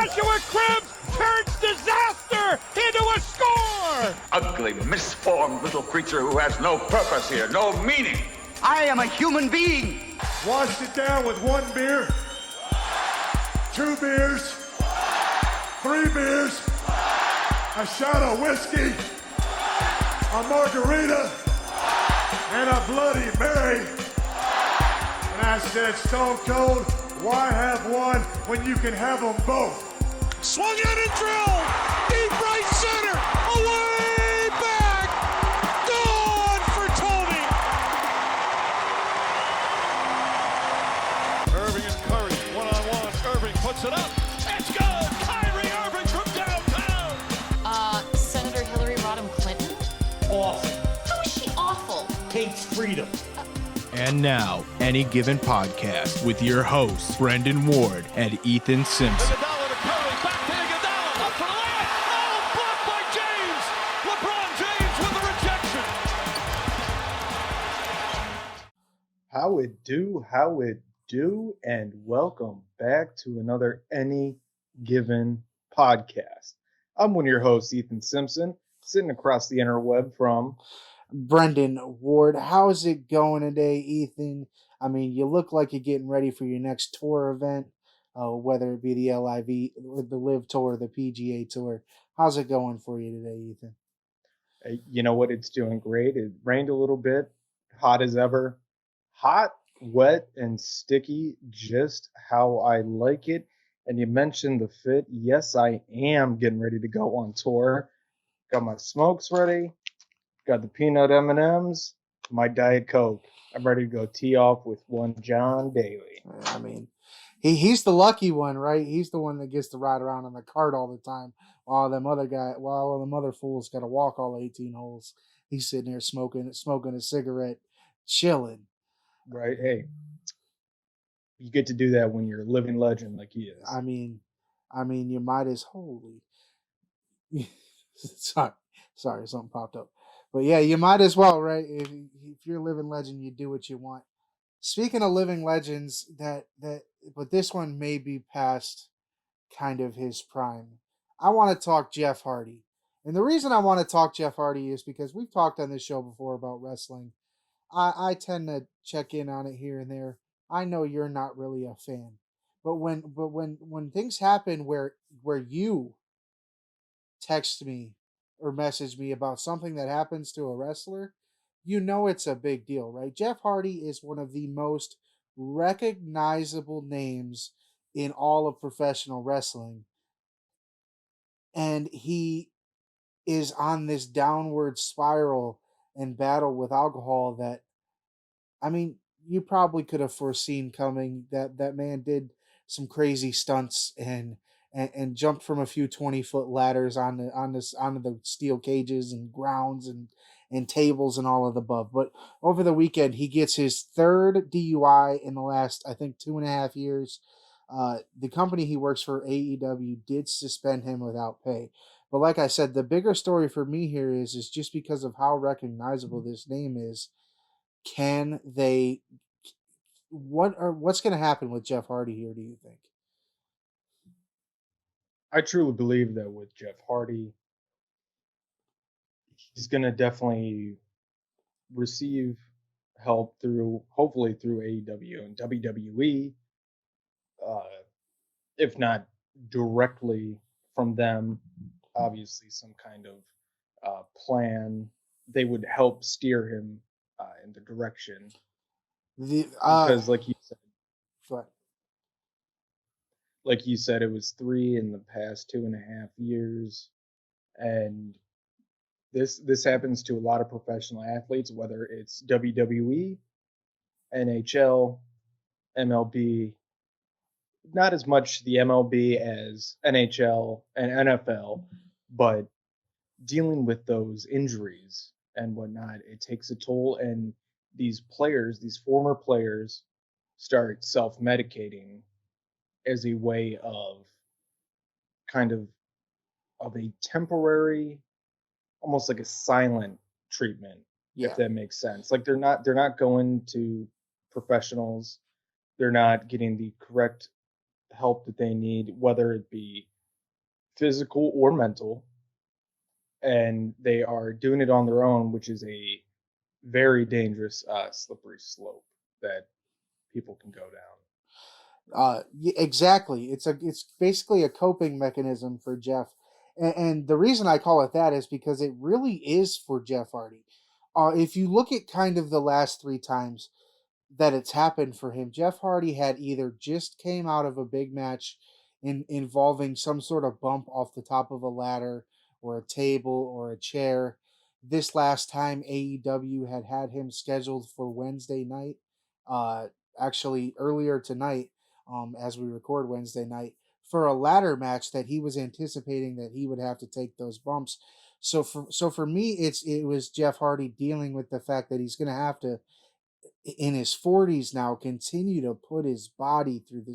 Joshua Cribbs turns disaster into a score! Ugly, misformed little creature who has no purpose here, no meaning. I am a human being. Washed it down with 1 beer, 2 beers, 3 beers, a shot of whiskey, a margarita, and a Bloody Mary. And I said, Stone Cold, why have one when you can have them both? Swung in and drilled! Deep right center! Away back! Gone for Tony! Irving and Curry, one-on-one. Irving puts it up. It's good! Kyrie Irving from downtown! Senator Hillary Rodham Clinton? Awful. How is she awful? Hates freedom. And now, Any Given Podcast with your hosts, Brendan Ward and Ethan Simpson. Iguodala to Curry, back to Iguodala, up for the layup! Oh, blocked by James! LeBron James with the rejection! How it do, and welcome back to another Any Given Podcast. I'm one of your hosts, Ethan Simpson, sitting across the interweb from Brendan Ward. How's it going today, Ethan? I mean, you look like you're getting ready for your next tour event, whether it be the LIV, or the LIV Tour, the PGA Tour. How's it going for you today, Ethan? You know what? It's doing great. It rained a little bit, hot as ever. Hot, wet, and sticky, just how I like it. And you mentioned the fit. Yes, I am getting ready to go on tour. Got my smokes ready. Got the peanut M&Ms, my Diet Coke. I'm ready to go tee off with one John Daly. I mean, he's the lucky one, right? He's the one that gets to ride around on the cart all the time, while them other fools got to walk all 18 holes. He's sitting there smoking a cigarette, chilling. Right? Hey, you get to do that when you're a living legend like he is. I mean, you might as holy. Sorry, something popped up. But yeah, you might as well, right? If you're a living legend, you do what you want. Speaking of living legends, but this one may be past kind of his prime. I want to talk Jeff Hardy. And the reason I want to talk Jeff Hardy is because we've talked on this show before about wrestling. I tend to check in on it here and there. I know you're not really a fan. But when things happen where you text me or message me about something that happens to a wrestler, you know it's a big deal, right? Jeff Hardy is one of the most recognizable names in all of professional wrestling. And he is on this downward spiral and battle with alcohol that, I mean, you probably could have foreseen coming. That man did some crazy stunts and jumped from a few 20-foot ladders onto the steel cages and grounds and tables and all of the above. But over the weekend, he gets his third DUI in the last, I think, 2.5 years. The company he works for, AEW, did suspend him without pay. But like I said, the bigger story for me here is just because of how recognizable this name is. What's going to happen with Jeff Hardy here, do you think? I truly believe that with Jeff Hardy, he's going to definitely receive help hopefully through AEW and WWE, if not directly from them. Obviously, some kind of plan. They would help steer him in the direction. Because, like you said, what? Like you said, it was 3 in the past 2.5 years, and this happens to a lot of professional athletes, whether it's WWE, NHL, MLB. Not as much the MLB as NHL and NFL, but dealing with those injuries and whatnot, it takes a toll. And these former players, start self-medicating as a way of kind of a temporary, almost like a silent treatment, if that makes sense. Like they're not going to professionals. They're not getting the correct help that they need, whether it be physical or mental, and they are doing it on their own, which is a very dangerous, slippery slope that people can go down. Exactly. It's basically a coping mechanism for Jeff, and the reason I call it that is because it really is for Jeff Hardy. If you look at kind of the last three times that it's happened for him, Jeff Hardy had either just came out of a big match involving some sort of bump off the top of a ladder or a table or a chair. This last time, AEW had him scheduled for Wednesday night. Uh, Actually, earlier tonight, as we record Wednesday night, for a ladder match that he was anticipating that he would have to take those bumps. So for me, it was Jeff Hardy dealing with the fact that he's going to have to, in his 40s now, continue to put his body through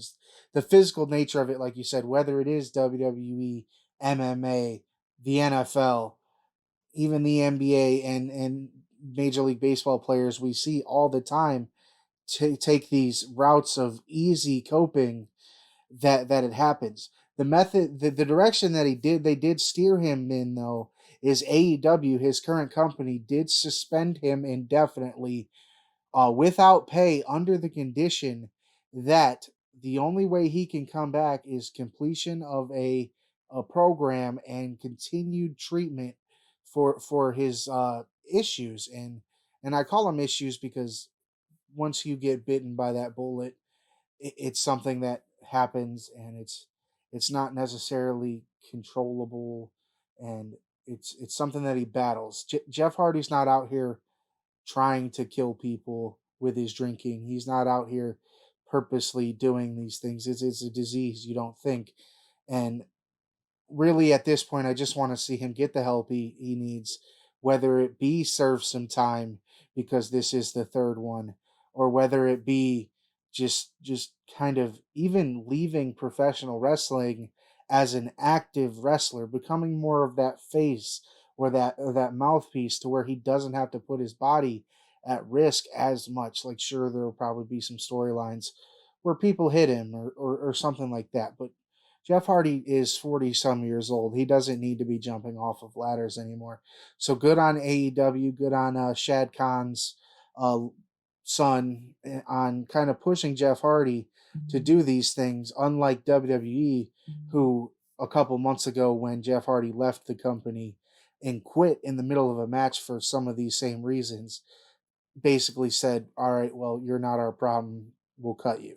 the physical nature of it, like you said, whether it is WWE, MMA, the NFL, even the NBA, and Major League Baseball players we see all the time take these routes of easy coping that it happens. The method, the direction that they did steer him in, though, is AEW, his current company, did suspend him indefinitely, without pay, under the condition that the only way he can come back is completion of a program and continued treatment for his issues. And I call them issues because once you get bitten by that bullet, it's something that happens, and it's not necessarily controllable, and it's something that he battles. Jeff Hardy's not out here trying to kill people with his drinking. He's not out here purposely doing these things. It's a disease, you don't think. And really, at this point, I just want to see him get the help he needs, whether it be serve some time because this is the third one, or whether it be just kind of even leaving professional wrestling as an active wrestler, becoming more of that face or that mouthpiece to where he doesn't have to put his body at risk as much. Like, sure, there will probably be some storylines where people hit him or something like that, but Jeff Hardy is 40 some years old. He doesn't need to be jumping off of ladders anymore. So good on AEW, good on Shad Khan's uh, son, on kind of pushing Jeff Hardy to do these things, unlike WWE, who a couple months ago, when Jeff Hardy left the company and quit in the middle of a match for some of these same reasons, basically said, all right, well, you're not our problem. We'll cut you.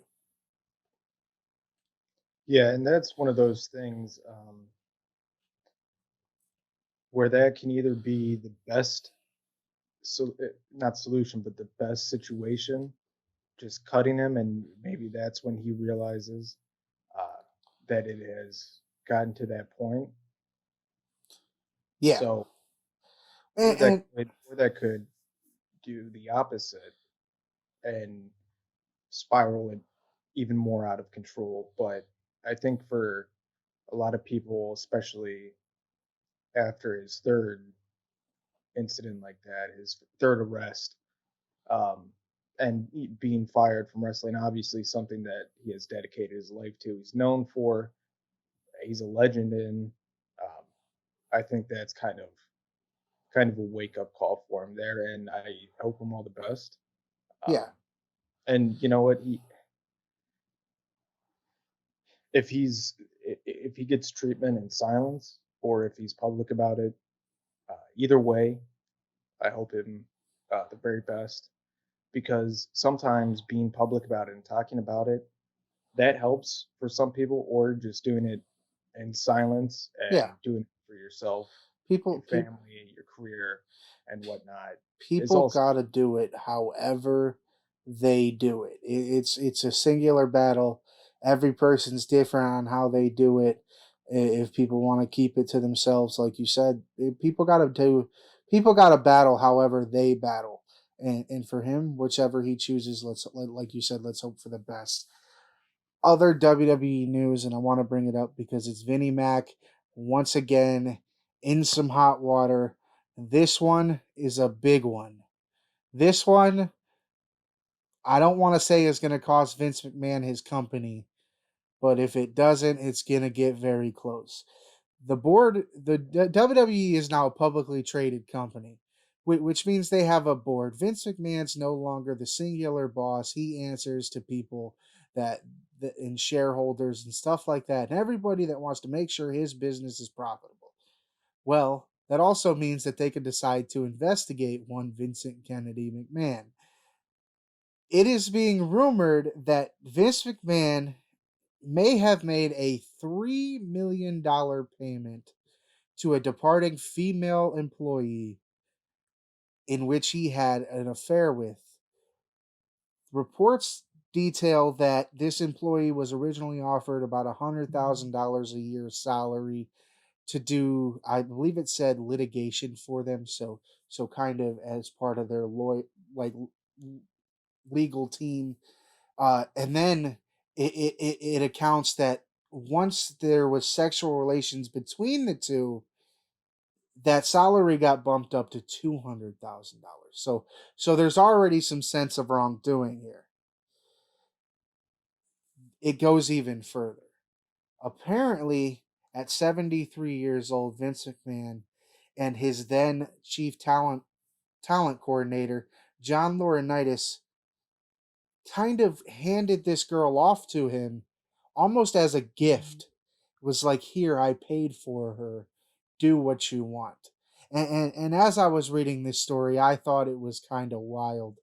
Yeah, and that's one of those things, where that can either be the best, not solution, but the best situation, just cutting him, and maybe that's when he realizes that it has gotten to that point. Yeah. So, And or that could do the opposite and spiral it even more out of control. But I think for a lot of people, especially after his third incident like that, his third arrest, and being fired from wrestling, obviously something that he has dedicated his life to. He's known for. He's a legend in. Um, I think that's kind of a wake up call for him there, and I hope him all the best. yeah. And you know what? If he gets treatment in silence, or if he's public about it, either way, I hope him the very best, because sometimes being public about it and talking about it, that helps for some people, or just doing it in silence and Yeah. doing it for yourself, People your family, your career, and whatnot. people also- gotta do it however they do it. It's a singular battle. Every person's different on how they do it. If people want to keep it to themselves, like you said, people gotta battle however they battle. And for him, whichever he chooses, like you said, let's hope for the best. Other WWE news, and I want to bring it up because it's Vinnie Mac once again in some hot water. This one is a big one. This one, I don't want to say is going to cost Vince McMahon his company, but if it doesn't, it's going to get very close. The board, the WWE is now a publicly traded company, which means they have a board. Vince McMahon's no longer the singular boss. He answers to people and shareholders and stuff like that, and everybody that wants to make sure his business is profitable. Well, that also means that they can decide to investigate one Vincent Kennedy McMahon. It is being rumored that Vince McMahon may have made a $3 million payment to a departing female employee in which he had an affair with. Reports detail that this employee was originally offered about $100,000 a year salary to do, I believe it said, litigation for them. So kind of as part of their legal team. And then it accounts that once there was sexual relations between the two, that salary got bumped up to $200,000. So there's already some sense of wrongdoing here. It goes even further. Apparently, at 73 years old, Vince McMahon and his then chief talent coordinator, John Laurinaitis, kind of handed this girl off to him almost as a gift. It was like, here, I paid for her. Do what you want. And as I was reading this story, I thought it was kind of wild,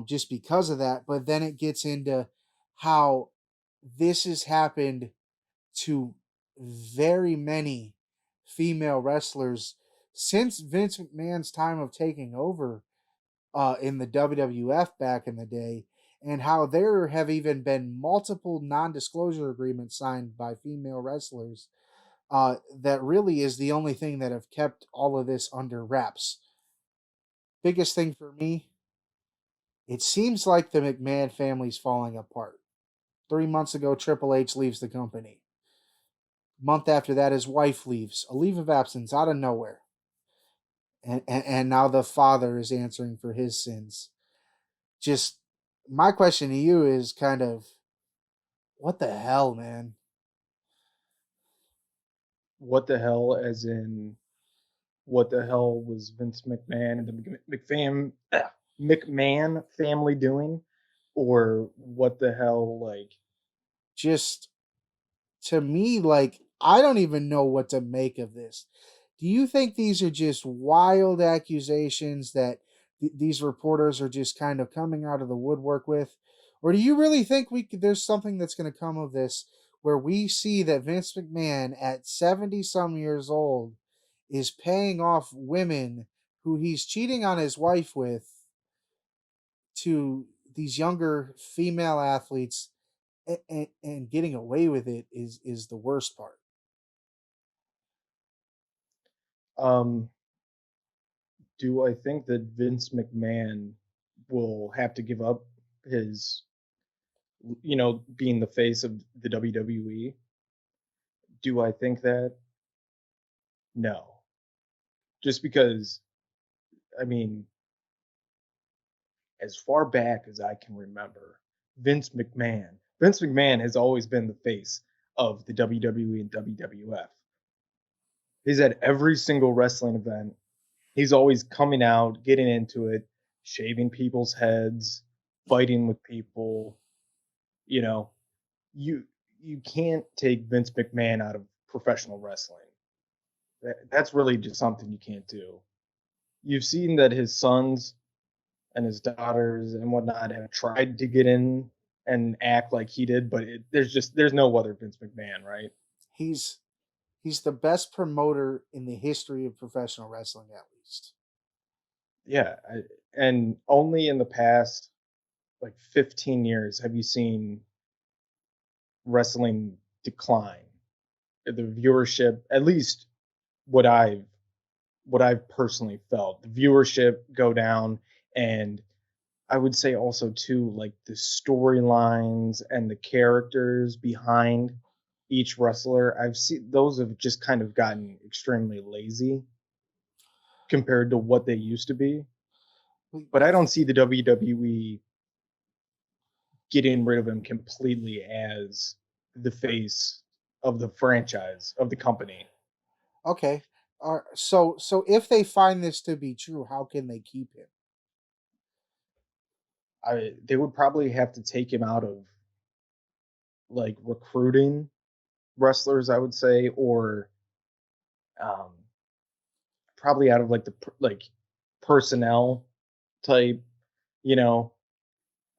just because of that. But then it gets into how this has happened to very many female wrestlers since Vince McMahon's time of taking over in the WWF back in the day, and how there have even been multiple non-disclosure agreements signed by female wrestlers. That really is the only thing that have kept all of this under wraps. Biggest thing for me, it seems like the McMahon family's falling apart. 3 months ago, Triple H leaves the company. Month after that, his wife leaves. A leave of absence out of nowhere. And now the father is answering for his sins. Just, my question to you is kind of, what the hell, man? What the hell, as in, what the hell was Vince McMahon and the McMahon family doing? Or what the hell, like... Just, to me, like, I don't even know what to make of this. Do you think these are just wild accusations that these reporters are just kind of coming out of the woodwork with? Or do you really think there's something that's going to come of this where we see that Vince McMahon at 70-some years old is paying off women who he's cheating on his wife with to these younger female athletes, and getting away with it is the worst part? Do I think that Vince McMahon will have to give up his, being the face of the WWE? Do I think that? No. Just because, I mean, as far back as I can remember, Vince McMahon has always been the face of the WWE and WWF. He's at every single wrestling event. He's always coming out, getting into it, shaving people's heads, fighting with people. You can't take Vince McMahon out of professional wrestling. That's really just something you can't do. You've seen that his sons and his daughters and whatnot have tried to get in and act like he did, but there's no other Vince McMahon, right? He's the best promoter in the history of professional wrestling, at least. Yeah, and only in the past, 15 years have you seen wrestling decline. The viewership, at least what I've personally felt, the viewership go down, and I would say also too, the storylines and the characters behind each wrestler, I've seen those have just kind of gotten extremely lazy compared to what they used to be. But I don't see the WWE getting rid of him completely as the face of the franchise, of the company. Okay. So if they find this to be true, how can they keep him? They would probably have to take him out of like recruiting wrestlers, I would say, or um, probably out of like the like personnel type, you know,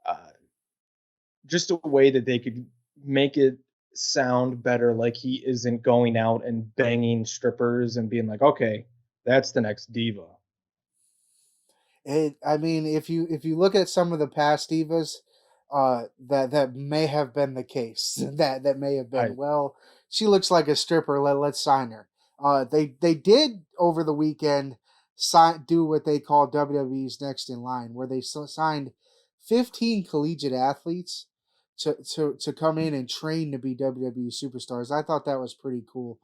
uh, just a way that they could make it sound better, like he isn't going out and banging strippers and being like, okay, that's the next diva. I mean, if you look at some of the past divas, that may have been the case. That may have I been. Well, she looks like a stripper. Let's sign her. They did over the weekend do what they call WWE's Next in Line, where they signed 15 collegiate athletes to come in and train to be WWE superstars. I thought that was pretty cool,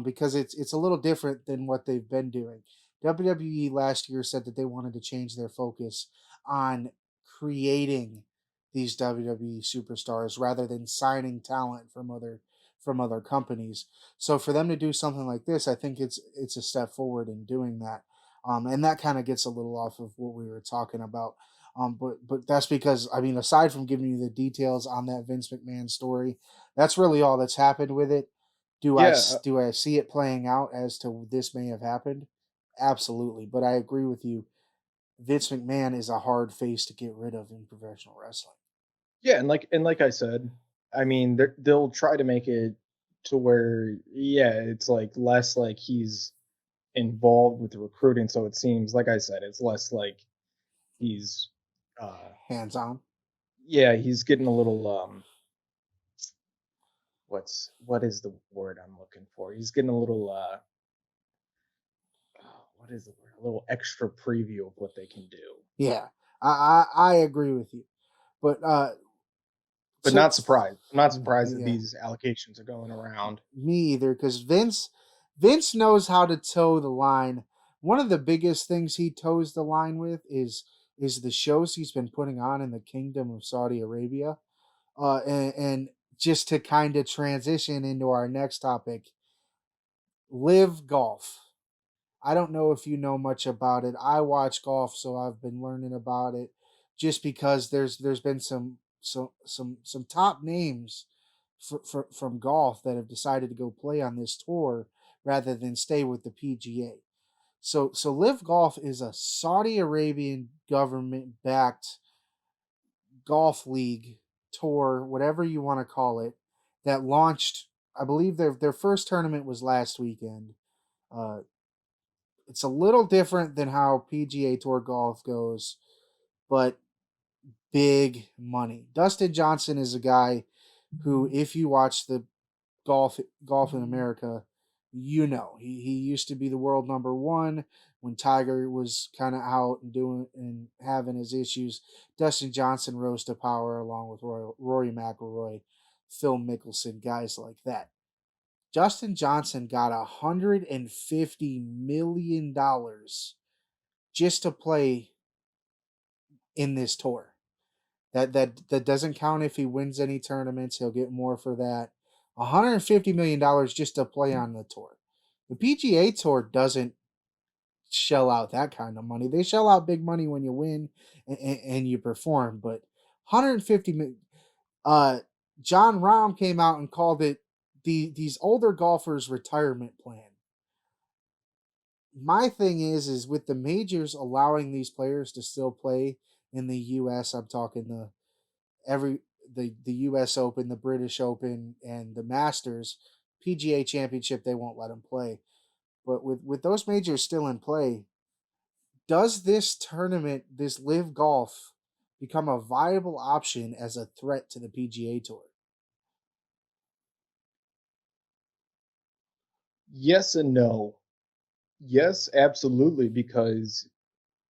because it's a little different than what they've been doing. WWE last year said that they wanted to change their focus on creating these WWE superstars rather than signing talent from other companies. So for them to do something like this, I think it's a step forward in doing that. And that kind of gets a little off of what we were talking about. But that's because, I mean, aside from giving you the details on that Vince McMahon story, that's really all that's happened with it. yeah, Do I see it playing out as to this may have happened? Absolutely, but I agree with you. Vince McMahon is a hard face to get rid of in professional wrestling. yeah, and like I said, I mean, they'll try to make it to where, yeah, it's like less like he's involved with the recruiting, so it seems like I said, it's less like he's, uh, Hands on. yeah, he's getting a little what is the word I'm looking for? He's getting a little what is the word? A little extra preview of what they can do. Yeah, I agree with you, but But to, not surprised. I'm not surprised that yeah, these allocations are going around. me either, because Vince knows how to toe the line. One of the biggest things he toes the line with is the shows he's been putting on in the Kingdom of Saudi Arabia. And just to kind of transition into our next topic, Live Golf. I don't know if you know much about it. I watch golf, so I've been learning about it just because there's been some top names from golf that have decided to go play on this tour rather than stay with the PGA. So Live Golf is a Saudi Arabian government backed golf league tour, whatever you want to call it, that launched. I believe their first tournament was last weekend. Uh, it's a little different than how PGA Tour golf goes, but big money. Dustin Johnson is a guy who, if you watch the golf in America, you know he used to be the world number one when Tiger was kind of out and doing and having his issues. Dustin Johnson rose to power along with Rory McIlroy, Phil Mickelson, guys like that. Justin Johnson got $150 million just to play in this tour. That doesn't count if he wins any tournaments. He'll get more for that. $150 million just to play on the tour. The PGA Tour doesn't shell out that kind of money. They shell out big money when you win and you perform, but 150 million. John Rahm came out and called it these older golfers' retirement plan. My thing is with the majors allowing these players to still play in the U.S. I'm talking the U.S. Open, the British Open, and the Masters, PGA Championship. They won't let them play, but with those majors still in play, does this tournament, this Live Golf, become a viable option as a threat to the PGA Tour? Yes and no. Yes, absolutely, because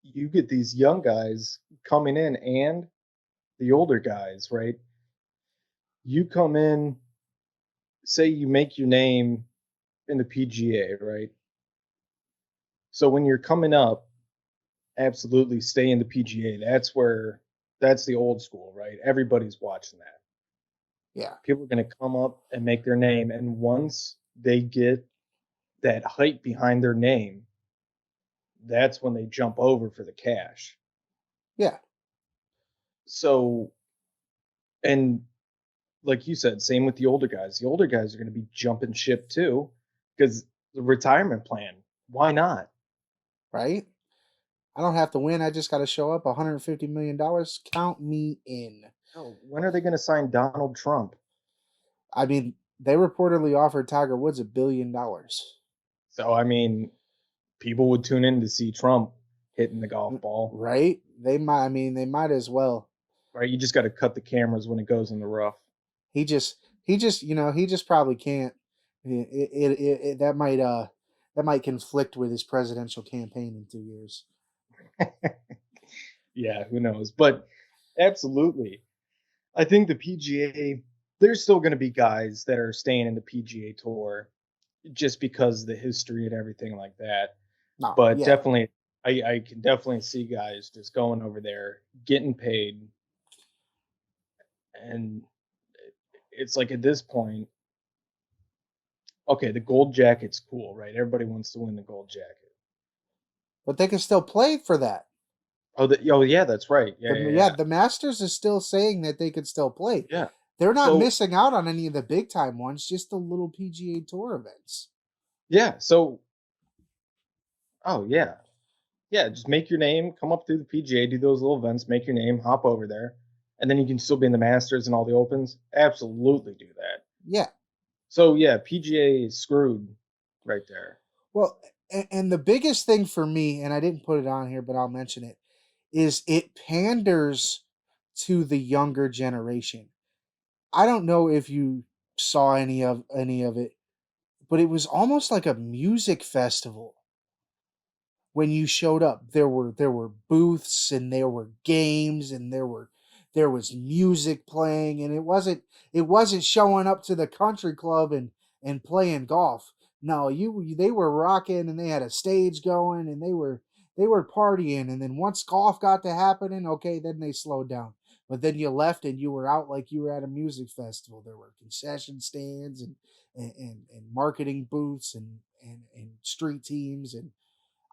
you get these young guys coming in and the older guys, right? You come in, say you make your name in the PGA, right? So when you're coming up, absolutely stay in the PGA. That's the old school, right? Everybody's watching that. Yeah. People are going to come up and make their name. And once they get that hype behind their name, that's when they jump over for the cash. Yeah. So, and like you said, same with the older guys. The older guys are going to be jumping ship too, because the retirement plan. Why not? Right? I don't have to win. I just got to show up. $150 million. Count me in. Oh, when are they going to sign Donald Trump? I mean, they reportedly offered Tiger Woods $1 billion. So, I mean, people would tune in to see Trump hitting the golf ball. Right? They might. I mean, they might as well. Right? You just got to cut the cameras when it goes in the rough. He just, he just probably can't. That might conflict with his presidential campaign in 2 years. Yeah, who knows? But absolutely. I think the PGA, there's still going to be guys that are staying in the PGA Tour just because of the history and everything like that. No, But yeah. definitely, I can definitely see guys just going over there, getting paid. And it's like at this point, okay, the gold jacket's cool, right? Everybody wants to win the gold jacket. But they can still play for that. Oh, yeah, that's right. Yeah. The Masters is still saying that they could still play. Yeah. They're not So- missing out on any of the big time ones, just the little PGA Tour events. Yeah. So, oh, yeah. Yeah, just make your name, come up through the PGA, do those little events, make your name, hop over there, and then you can still be in the Masters and all the Opens. Absolutely do that. Yeah. So, yeah, PGA is screwed right there. Well, and the biggest thing for me, and I didn't put it on here, but I'll mention it, is it panders to the younger generation. I don't know if you saw any of it, but it was almost like a music festival. When you showed up, there were booths and there were games and there was music playing, and it wasn't showing up to the country club and playing golf. No, they were rocking, and they had a stage going, and they were partying, and then once golf got to happening, okay, then they slowed down. But then you left and you were out like you were at a music festival. There were concession stands and marketing booths and street teams, and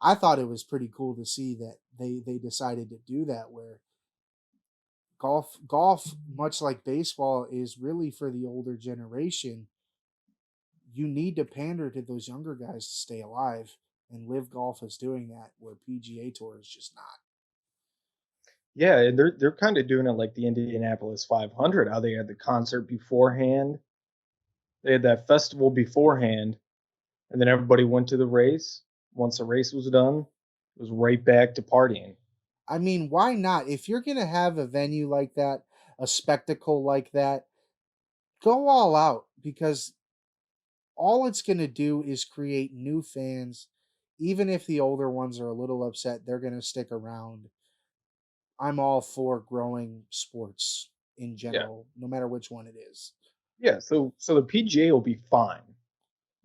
I thought it was pretty cool to see that they decided to do that, where golf, much like baseball, is really for the older generation. You need to pander to those younger guys to stay alive, and LIV Golf is doing that, where PGA Tour is just not. Yeah, and they're kind of doing it like the Indianapolis 500, how they had the concert beforehand. They had that festival beforehand, and then everybody went to the race. Once the race was done, it was right back to partying. I mean, why not? If you're going to have a venue like that, a spectacle like that, go all out, because all it's going to do is create new fans. Even if the older ones are a little upset, they're going to stick around. I'm all for growing sports in general, no matter which one it is. Yeah, so the PGA will be fine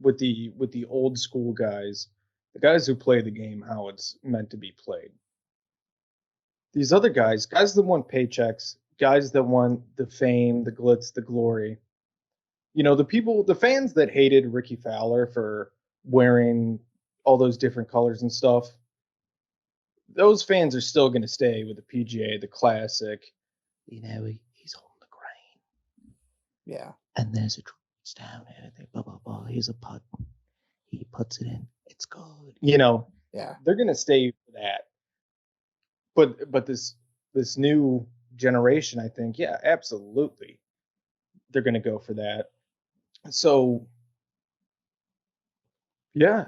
with the old school guys, the guys who play the game how it's meant to be played. These other guys that want paychecks, guys that want the fame, the glitz, the glory. You know, the fans that hated Ricky Fowler for wearing all those different colors and stuff, those fans are still going to stay with the PGA, the classic. You know, he's on the grain. Yeah. And there's a it's down and everything, blah, blah, blah. Here's a putt. He puts it in. It's good. You know, Yeah. they're going to stay for that. But this new generation, I think, yeah, absolutely, they're going to go for that. So, yeah,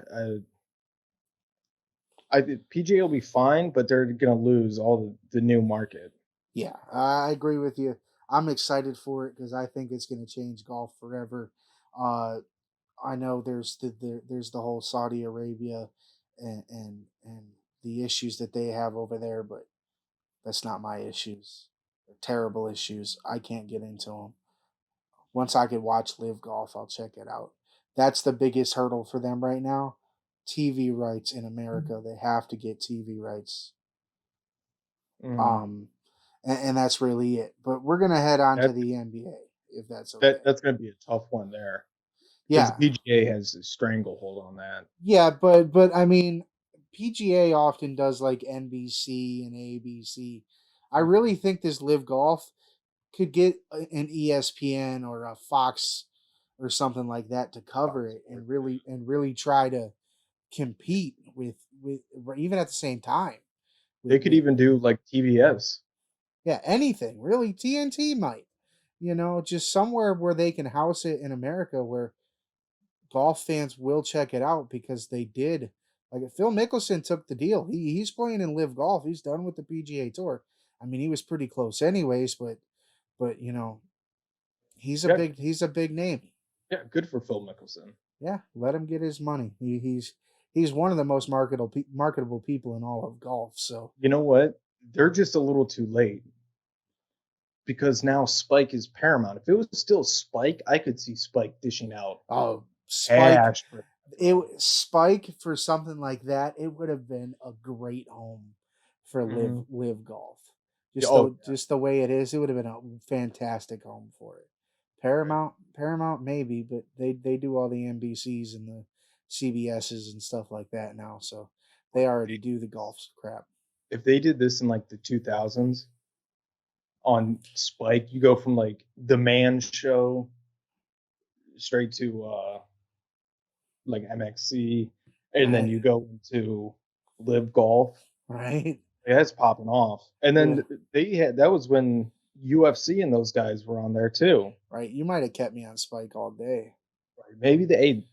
I think PGA will be fine, but they're going to lose all the new market. Yeah, I agree with you. I'm excited for it because I think it's going to change golf forever. I know there's the whole Saudi Arabia and the issues that they have over there, but that's not my issues. They're terrible issues. I can't get into them. Once I could watch LIV Golf, I'll check it out. That's the biggest hurdle for them right now. TV rights in America. They have to get TV rights. And that's really it. But we're gonna head on to the NBA. if that's okay. That's going to be a tough one there. Yeah, because PGA has a stranglehold on that. yeah, but I mean, PGA often does like NBC and ABC. I really think this Live Golf could get an ESPN or a Fox or something like that to cover it and really try to compete with even at the same time. They could even do like TBS. Yeah, anything really. TNT might, just somewhere where they can house it in America where golf fans will check it out because they did. Like Phil Mickelson took the deal. He's playing in Live Golf. He's done with the PGA Tour. I mean, he was pretty close anyways, but he's a big name. Yeah, good for Phil Mickelson. Yeah, let him get his money. He's one of the most marketable people in all of golf. So you know what? They're just a little too late because now Spike is paramount. If it was still Spike, I could see Spike dishing out. Oh, Spike! Spike for something like that, it would have been a great home for Live Golf. Just the way it is, it would have been a fantastic home for it. Paramount maybe, but they do all the NBCs and the CBSs and stuff like that now, so they already do the golf crap. If they did this in like the 2000s on Spike, you go from like the Man Show straight to like MXC, and then you go into Live Golf. Right. Yeah, it's popping off. And then that was when UFC and those guys were on there too. Right. You might have kept me on Spike all day. Right. Maybe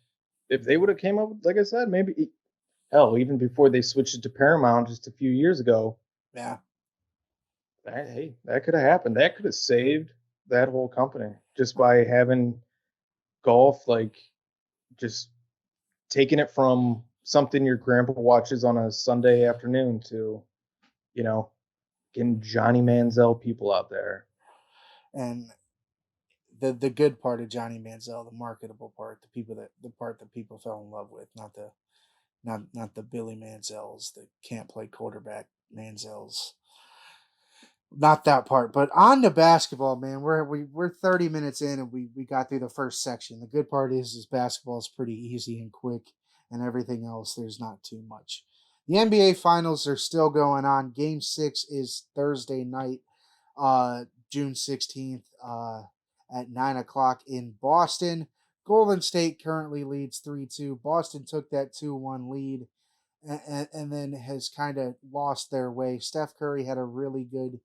if they would have came up with, like I said, maybe hell, even before they switched it to Paramount just a few years ago. Yeah. That could have happened. That could have saved that whole company just by having golf, like just taking it from something your grandpa watches on a Sunday afternoon to, getting Johnny Manziel people out there. And the good part of Johnny Manziel, the marketable part, the part that people fell in love with, not the Billy Manziels that can't play quarterback Manziels. Not that part, but on to basketball, man. We're 30 minutes in and we got through the first section. The good part is basketball is pretty easy and quick, and everything else there's not too much. The NBA Finals are still going on. Game 6 is Thursday night, June 16th, at 9 o'clock in Boston. Golden State currently leads 3-2. Boston took that 2-1 lead and then has kind of lost their way. Steph Curry had a really good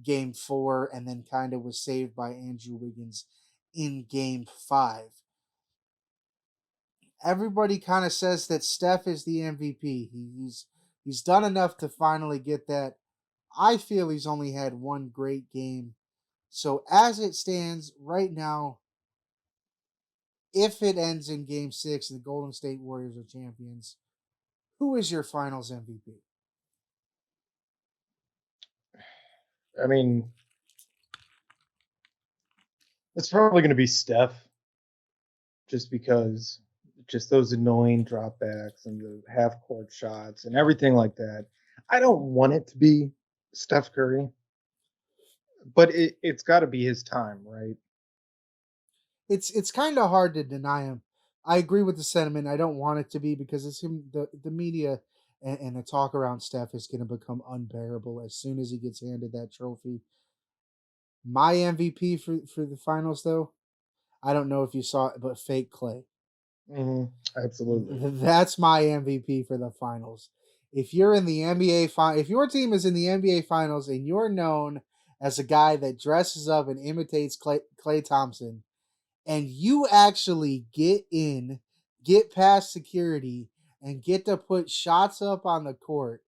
Game 4 and then kind of was saved by Andrew Wiggins in Game 5. Everybody kind of says that Steph is the MVP. He's done enough to finally get that. I feel he's only had one great game. So as it stands right now, if it ends in Game 6 and the Golden State Warriors are champions, who is your Finals MVP? I mean, it's probably going to be Steph, just because those annoying dropbacks and the half-court shots and everything like that. I don't want it to be Steph Curry, but it's got to be his time, right? It's kind of hard to deny him. I agree with the sentiment. I don't want it to be because it's him. The media and the talk around Steph is going to become unbearable as soon as he gets handed that trophy. My MVP for the finals, though, I don't know if you saw it, but fake Clay. Mm-hmm. Absolutely. That's my MVP for the finals. If you're in the NBA if your team is in the NBA finals and you're known as a guy that dresses up and imitates Klay Thompson, and you actually get past security, and get to put shots up on the court,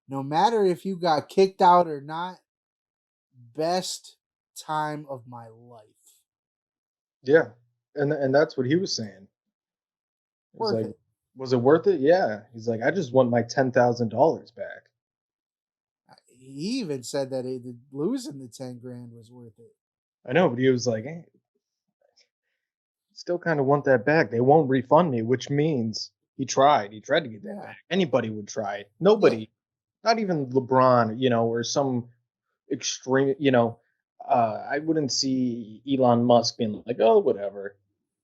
no matter if you got kicked out or not, best time of my life. Yeah, and that's what he was saying. Worth it. Was it worth it? Yeah. He's like, I just want my $10,000 back. He even said that losing the $10,000 was worth it. I know, but he was like, hey, still kind of want that back. They won't refund me, which means he tried to get that back. Anybody would try. Nobody, not even LeBron, or some extreme, I wouldn't see Elon Musk being like, oh, whatever.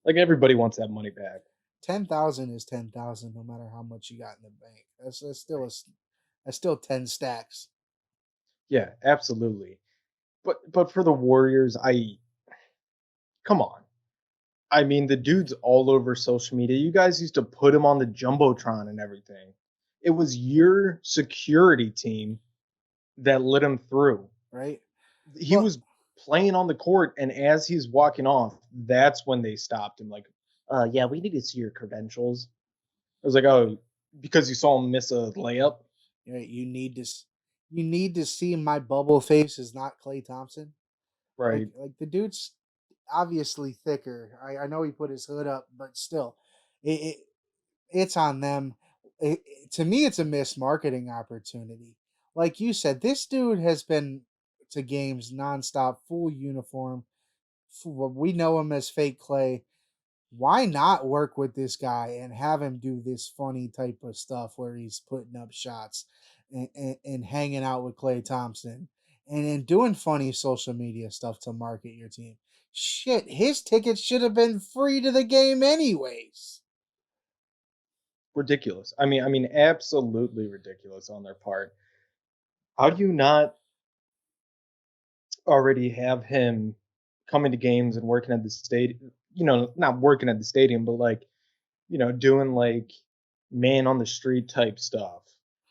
Like everybody wants that money back. 10,000 is 10,000, no matter how much you got in the bank. That's still 10 stacks. Yeah, absolutely. But for the Warriors, come on. I mean, the dude's all over social media. You guys used to put him on the Jumbotron and everything. It was your security team that let him through. Right? He was playing on the court, and as he's walking off, that's when they stopped him. Like, yeah, we need to see your credentials. I was like, oh, because you saw him miss a layup. Right, you need to see my bubble face is not Klay Thompson. Right. Like the dude's obviously thicker. I know he put his hood up, but still, it's on them. To me, it's a missed marketing opportunity. Like you said, this dude has been to games nonstop, full uniform. We know him as Fake Clay. Why not work with this guy and have him do this funny type of stuff where he's putting up shots and hanging out with Klay Thompson and doing funny social media stuff to market your team? Shit, his tickets should have been free to the game anyways. Ridiculous. I mean, absolutely ridiculous on their part. How do you not already have him coming to games and working at the stadium? You know, not working at the stadium, but like, you know, doing like man on the street type stuff,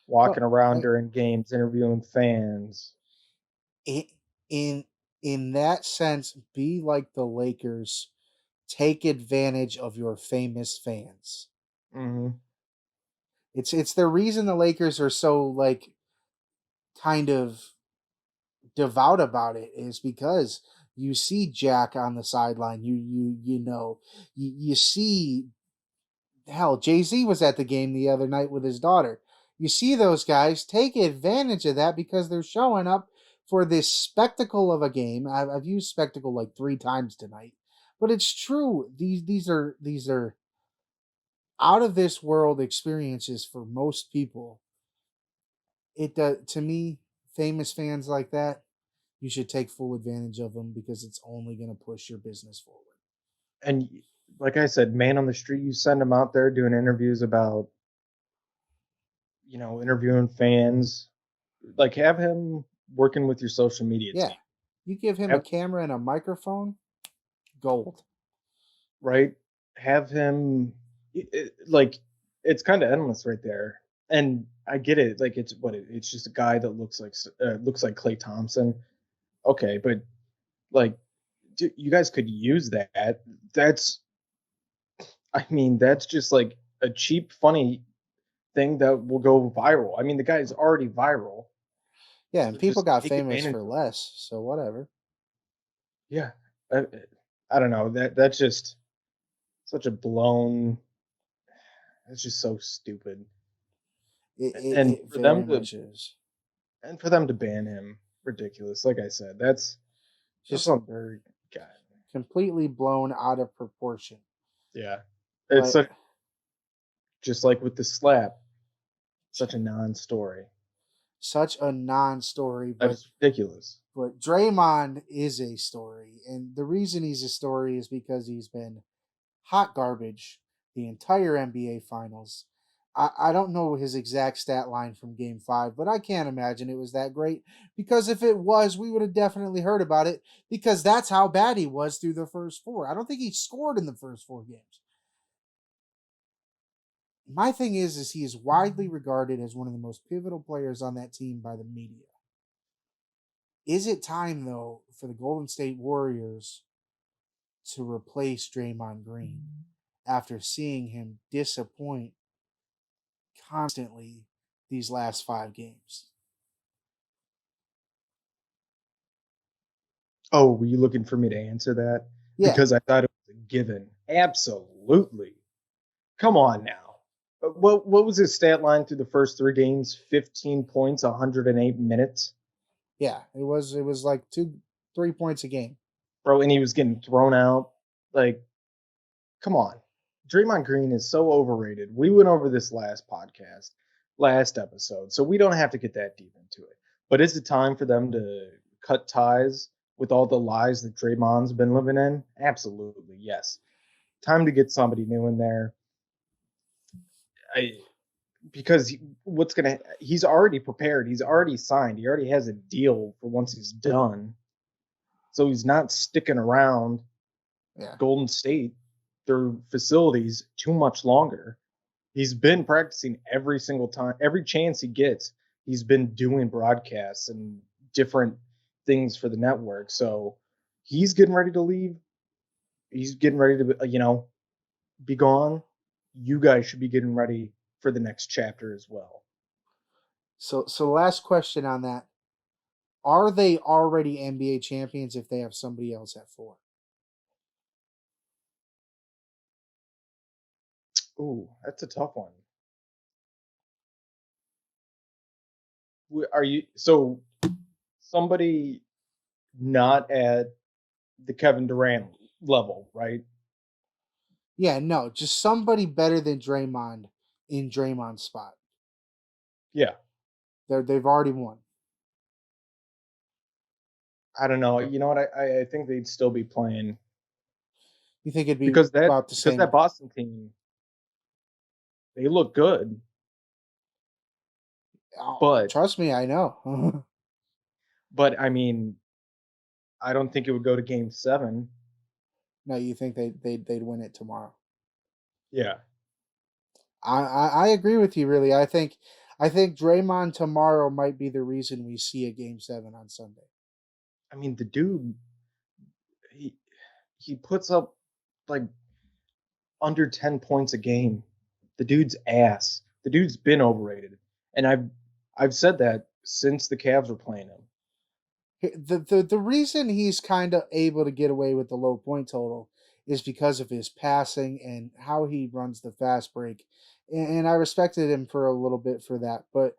walking around during games, interviewing fans. In that sense, be like the Lakers. Take advantage of your famous fans. Mm-hmm. It's the reason the Lakers are so like kind of devout about it is because you see Jack on the sideline. You see, hell, Jay-Z was at the game the other night with his daughter. You see those guys take advantage of that because they're showing up for this spectacle of a game. I've used spectacle like 3 times tonight, but it's true. These are out of this world experiences for most people. It does to me. Famous fans like that, you should take full advantage of them because it's only going to push your business forward. And like I said, man on the street, you send him out there doing interviews about, you know, interviewing fans. Like have him working with your social media team. You give him a camera and a microphone, gold. Right? Have him like it's kind of endless right there. And I get it. Like it's just a guy that looks like Klay Thompson. Okay, but like you guys could use that. That's just like a cheap, funny thing that will go viral. I mean, the guy's already viral. Yeah, and people got famous for less, so whatever. Yeah, I don't know. That's just such a blown. It's just so stupid. For them to ban him, ridiculous. Like I said, that's just very completely blown out of proportion. Yeah, it's just like with the slap, such a non-story. Such a non-story, but that's ridiculous. But Draymond is a story, and the reason he's a story is because he's been hot garbage the entire NBA Finals. I don't know his exact stat line from Game 5, but I can't imagine it was that great, because if it was, we would have definitely heard about it, because that's how bad he was through the first 4. I don't think he scored in the first 4 games. My thing is he is widely regarded as one of the most pivotal players on that team by the media. Is it time, though, for the Golden State Warriors to replace Draymond Green after seeing him disappoint constantly these last 5 games? Oh, were you looking for me to answer that? Yeah. Because I thought it was a given. Absolutely. Come on now. What was his stat line through the first 3 games? 15 points, 108 minutes. Yeah, it was like 2-3 points a game. Bro, and he was getting thrown out. Like, come on. Draymond Green is so overrated. We went over this last episode, so we don't have to get that deep into it. But is it time for them to cut ties with all the lies that Draymond's been living in? Absolutely, yes. Time to get somebody new in there. Because he's already prepared. He's already signed. He already has a deal for once he's done. So he's not sticking around Golden State, their facilities, too much longer. He's been practicing every single time, every chance he gets. He's been doing broadcasts and different things for the network. So he's getting ready to leave. He's getting ready to, be gone. You guys should be getting ready for the next chapter as well. So last question on that. Are they already NBA champions if they have somebody else at 4? Ooh, that's a tough one. Are you so somebody not at the Kevin Durant level, right? Yeah, no, just somebody better than Draymond in Draymond's spot. Yeah. They've already won. I don't know. You know what? I think they'd still be playing. You think it'd be Because about the same? that Boston team, they look good. Oh, But trust me, I know. but I mean, I don't think it would go to Game 7. No, you think they'd win it tomorrow? Yeah. I agree with you. Really, I think Draymond tomorrow might be the reason we see a Game 7 on Sunday. I mean, the dude, he puts up like under 10 points a game. The dude's ass. The dude's been overrated, and I've said that since the Cavs were playing him. The reason he's kind of able to get away with the low point total is because of his passing and how he runs the fast break, and I respected him for a little bit for that, but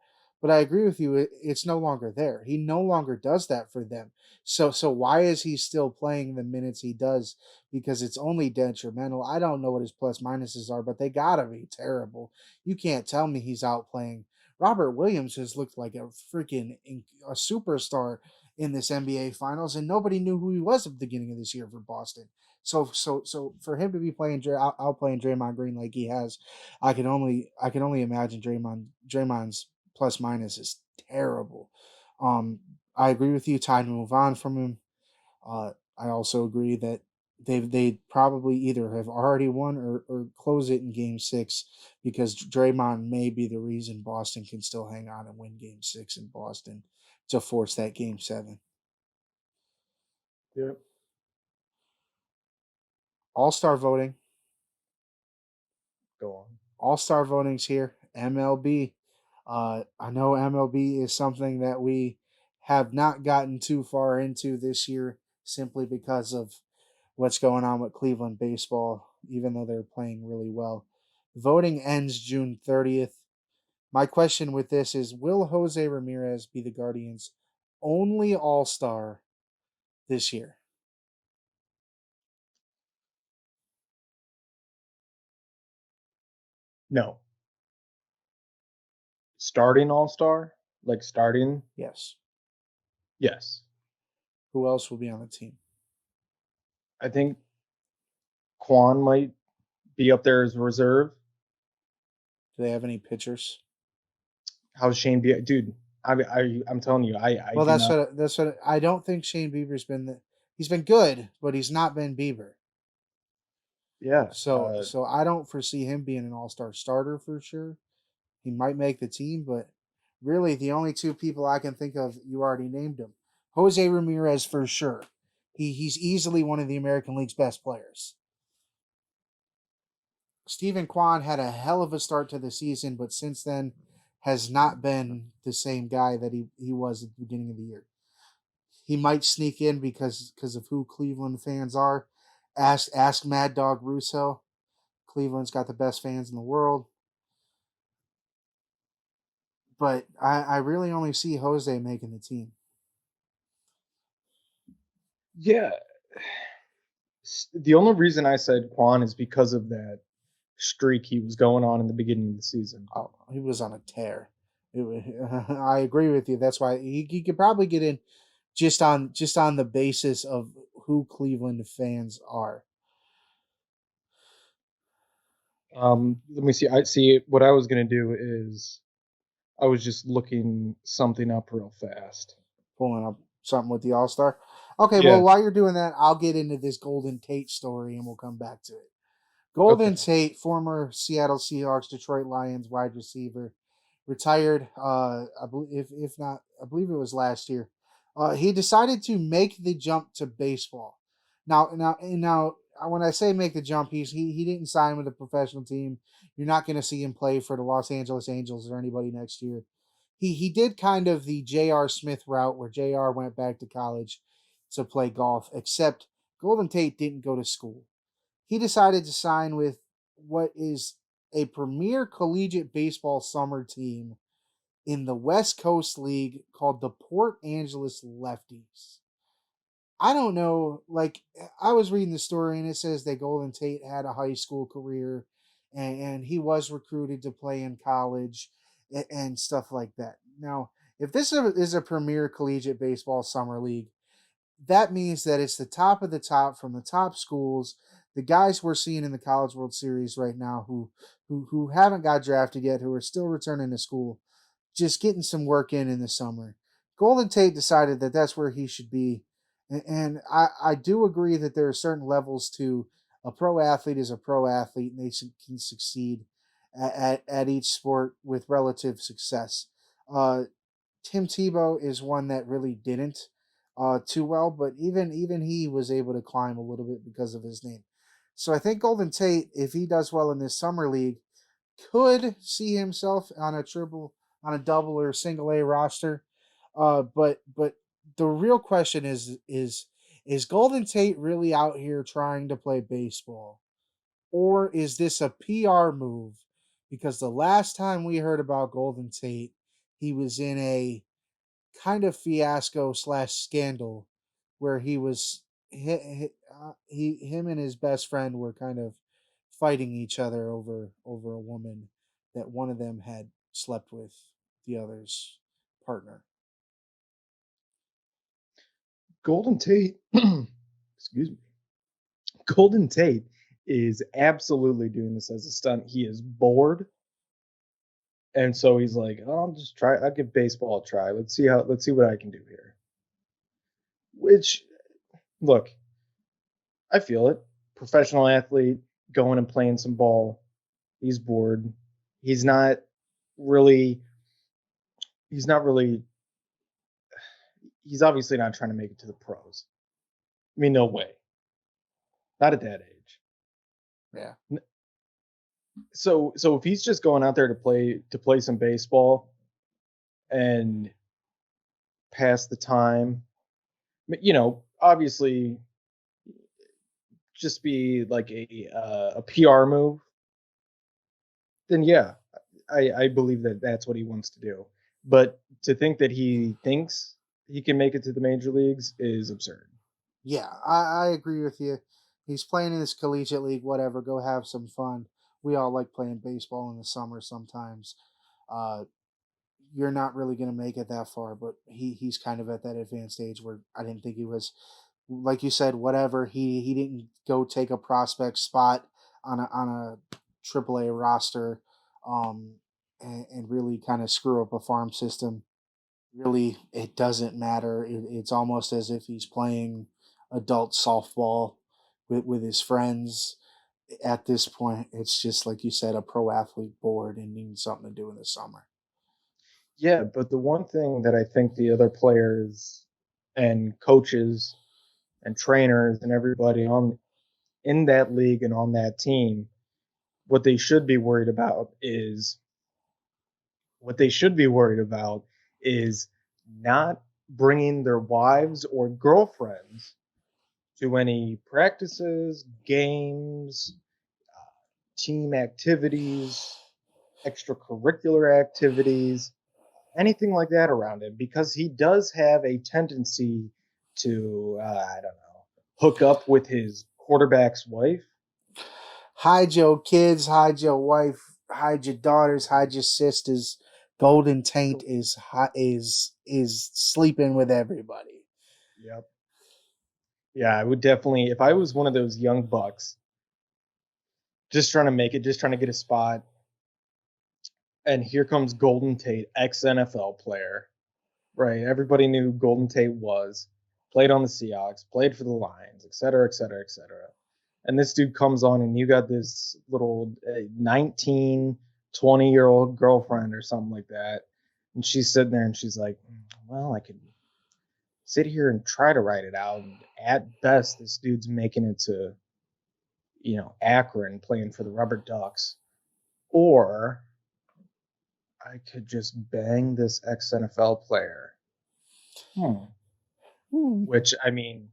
I agree with you. It's no longer there. He no longer does that for them. So why is he still playing the minutes he does? Because it's only detrimental. I don't know what his plus minuses are, but they gotta be terrible. You can't tell me he's out playing. Robert Williams has looked like a freaking a superstar in this NBA Finals, and nobody knew who he was at the beginning of this year for Boston. So for him to be playing out playing Draymond Green like he has, I can only imagine Draymond's plus minus is terrible. I agree with you. Time to move on from him. I also agree that they probably either have already won or close it in Game 6 because Draymond may be the reason Boston can still hang on and win Game 6 in Boston to force that Game 7. Yep. All-Star voting. Go on. All-Star voting's here. MLB. I know MLB is something that we have not gotten too far into this year simply because of what's going on with Cleveland baseball, even though they're playing really well. Voting ends June 30th. My question with this is, will Jose Ramirez be the Guardians' only All-Star this year? No. Starting All-Star? Like starting? Yes. Yes. Who else will be on the team? I think Quan might be up there as a reserve. Do they have any pitchers? How's Shane Bieber? Dude, I'm telling you, Well, that's what I don't think Shane Bieber's been. He's been good, but he's not been Bieber. Yeah. So I don't foresee him being an all-star starter for sure. He might make the team, but really the only two people I can think of, you already named him. Jose Ramirez for sure. He's easily one of the American League's best players. Stephen Kwan had a hell of a start to the season, but since then has not been the same guy that he was at the beginning of the year. He might sneak in because of who Cleveland fans are. Ask Mad Dog Russo. Cleveland's got the best fans in the world. But I really only see Jose making the team. Yeah. The only reason I said Quan is because of that streak he was going on in the beginning of the season. Oh, he was on a tear. I agree with you. That's why he could probably get in just on the basis of who Cleveland fans are. Let me see. I see. What I was gonna do is I was just looking something up real fast. Pulling up something with the All-Star. Okay, Yeah. well, while you're doing that, I'll get into this Golden Tate story and we'll come back to it. Golden Tate, former Seattle Seahawks, Detroit Lions wide receiver, retired. I believe, if not, I believe it was last year. He decided to make the jump to baseball. Now, when I say make the jump, he didn't sign with a professional team. You're not going to see him play for the Los Angeles Angels or anybody next year. He did kind of the J.R. Smith route where J.R. went back to college to play golf, except Golden Tate didn't go to school. He decided to sign with what is a premier collegiate baseball summer team in the West Coast League called the Port Angeles Lefties. I don't know, like, I was reading the story and it says that Golden Tate had a high school career and he was recruited to play in college and stuff like that. Now, if this is a premier collegiate baseball summer league, that means that it's the top of the top from the top schools. The guys we're seeing in the College World Series right now who haven't got drafted yet, who are still returning to school, just getting some work in the summer. Golden Tate decided that that's where he should be. And I do agree that there are certain levels to a pro athlete is a pro athlete and they can succeed at each sport with relative success. Tim Tebow is one that really didn't too well, but even he was able to climb a little bit because of his name. So I think Golden Tate, if he does well in this summer league, could see himself on a double or single A roster. But the real question is Golden Tate really out here trying to play baseball? Or is this a PR move? Because the last time we heard about Golden Tate, he was in a kind of fiasco / scandal where he was him and his best friend were kind of fighting each other over a woman that one of them had slept with the other's partner. Golden Tate, excuse me. Golden Tate is absolutely doing this as a stunt. He is bored. And so he's like, oh, I'll give baseball a try. Let's see what I can do here. Which, look, I feel it. Professional athlete going and playing some ball. He's bored. He's not really he's obviously not trying to make it to the pros. I mean, no way. Not at that age. Yeah. So if he's just going out there to play some baseball and pass the time, obviously just be like a PR move, then yeah, I believe that that's what he wants to do. But to think that he thinks he can make it to the major leagues is absurd. Yeah, I agree with you. He's playing in this collegiate league, whatever. Go have some fun. We all like playing baseball in the summer sometimes. You're not really going to make it that far, but he's kind of at that advanced age where I didn't think he was, like you said, whatever. He didn't go take a prospect spot on a AAA roster and really kind of screw up a farm system. Really, it doesn't matter. It's almost as if he's playing adult softball with his friends. At this point, it's just like you said, a pro athlete bored and needing something to do in the summer. Yeah, but the one thing that I think the other players and coaches and trainers and everybody in that league and on that team, what they should be worried about is not bringing their wives or girlfriends to any practices, games, team activities, extracurricular activities, anything like that around him, because he does have a tendency to, hook up with his quarterback's wife. Hide your kids, hide your wife, hide your daughters, hide your sisters. Golden Tate is sleeping with everybody. Yep. Yeah, I would definitely, if I was one of those young bucks, just trying to make it, just trying to get a spot, and here comes Golden Tate, ex-NFL player, right? Everybody knew who Golden Tate was, played on the Seahawks, played for the Lions, et cetera, et cetera, et cetera. And this dude comes on, and you got this little 19, 20-year-old girlfriend or something like that. And she's sitting there, and she's like, well, I could sit here and try to write it out. And at best, this dude's making it to, Akron playing for the Rubber Ducks. Or I could just bang this ex-NFL player. Which, I mean...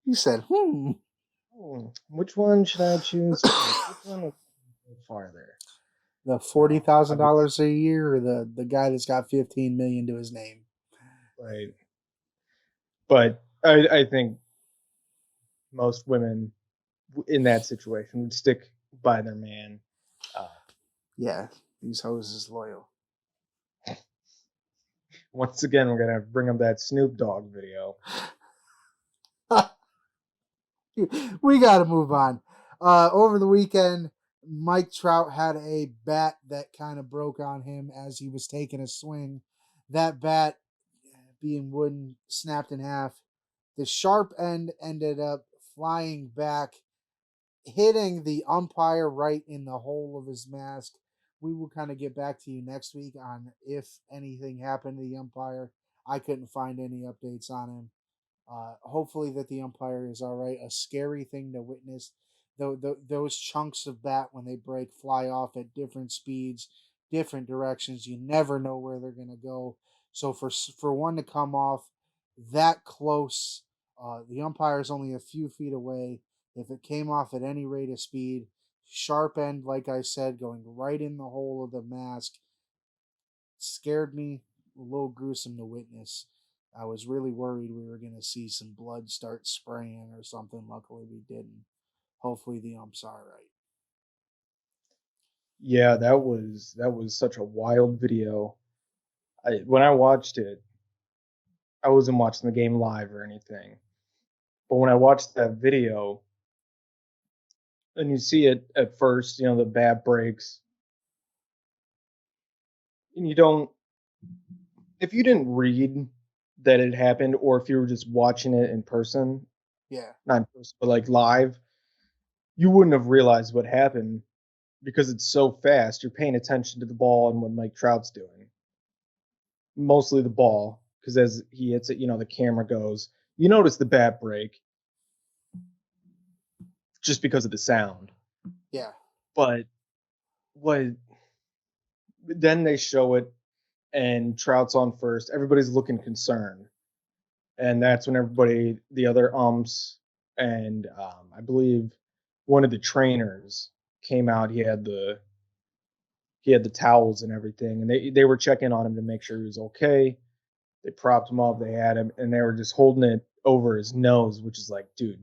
You said, Which one should I choose? Which one would go farther? The $40,000 a year, or the guy that's got $15 million to his name. Right. But I think most women in that situation would stick by their man. Yeah, these hoes is loyal. Once again, we're gonna bring up that Snoop Dogg video. We got to move on. Over the weekend, Mike Trout had a bat that kind of broke on him as he was taking a swing. That bat, being wooden, snapped in half. The sharp end ended up flying back, hitting the umpire right in the hole of his mask. We will kind of get back to you next week on if anything happened to the umpire. I couldn't find any updates on him. Hopefully that the umpire is all right. A scary thing to witness. Those chunks of bat, when they break, fly off at different speeds, different directions. You never know where they're going to go. So for one to come off that close, the umpire is only a few feet away. If it came off at any rate of speed, sharp end, like I said, going right in the hole of the mask, scared me. A little gruesome to witness. I was really worried we were going to see some blood start spraying or something. Luckily, we didn't. Hopefully, the ump's all right. Yeah, that was such a wild video. When I watched it, I wasn't watching the game live or anything. But when I watched that video, and you see it at first, the bat breaks, and if you didn't read that it happened, or if you were just watching it in person, not in person, but like live, you wouldn't have realized what happened because it's so fast. You're paying attention to the ball and what Mike Trout's doing. Mostly the ball, because as he hits it, the camera goes. You notice the bat break just because of the sound. Yeah. But then they show it, and Trout's on first. Everybody's looking concerned. And that's when the other umps, and I believe one of the trainers came out. He had the towels and everything, and they were checking on him to make sure he was okay. They propped him up. They had him, and they were just holding it over his nose, which is like, dude,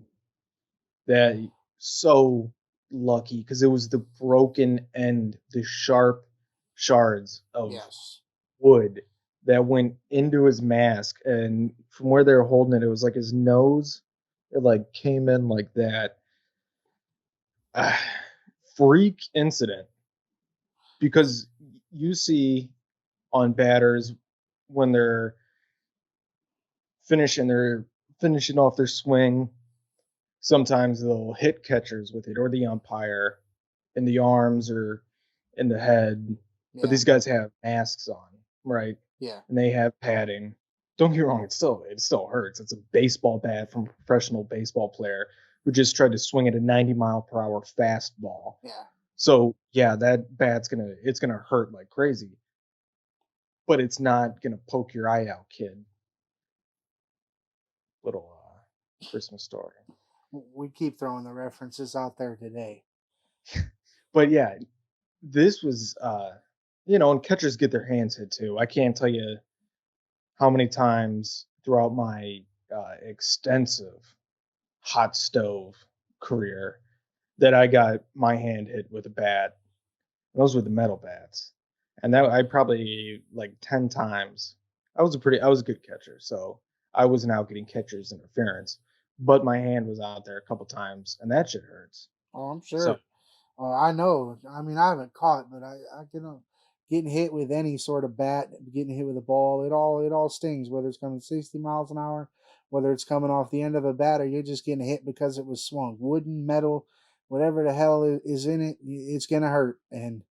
that so lucky, because it was the broken end, the sharp shards of wood that went into his mask, and from where they were holding it, it was like his nose. It like came in like that. Freak incident, because you see on batters when they're finishing off their swing, sometimes they'll hit catchers with it, or the umpire in the arms or in the head. But these guys have masks on, right? Yeah. And they have padding. Don't get me wrong, it still hurts. It's a baseball bat from a professional baseball player who just tried to swing at a 90-mile-per-hour fastball. Yeah. So yeah, that bat's gonna hurt like crazy. But it's not gonna poke your eye out, kid. Little Christmas story. We keep throwing the references out there today. But yeah, this was and catchers get their hands hit too. I can't tell you how many times throughout my extensive hot stove career that I got my hand hit with a bat. Those were the metal bats. And that I probably like 10 times I was a good catcher, so I wasn't out getting catcher's interference. But my hand was out there a couple times, and that shit hurts. Oh, I'm So sure. I know. I mean, I haven't caught, but I can getting hit with any sort of bat, getting hit with a ball. It all stings. Whether it's coming 60 miles an hour, whether it's coming off the end of a bat, or you're just getting hit because it was swung. Wooden, metal, whatever the hell is in it, it's gonna hurt. And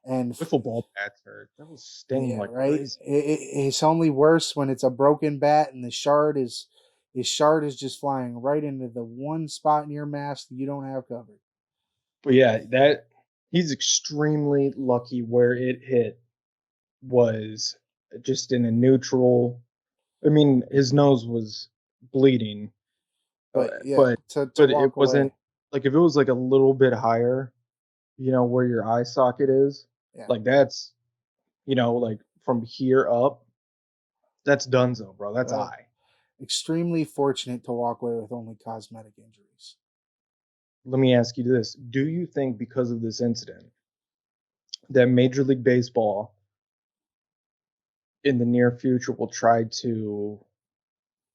wiffle ball bats hurt. That was sting yeah, like right. crazy. It's only worse when it's a broken bat and the shard is just flying right into the one spot in your mask that you don't have covered. But yeah, that he's extremely lucky where it hit was just in a neutral. I mean, his nose was bleeding, But yeah, but to but walk it wasn't away, like if it was like a little bit higher, where your eye socket is, yeah. like that's like from here up, that's donezo, bro. That's Well, eye. extremely fortunate to walk away with only cosmetic injuries. Let me ask you this: do you think because of this incident that Major League Baseball in the near future will try to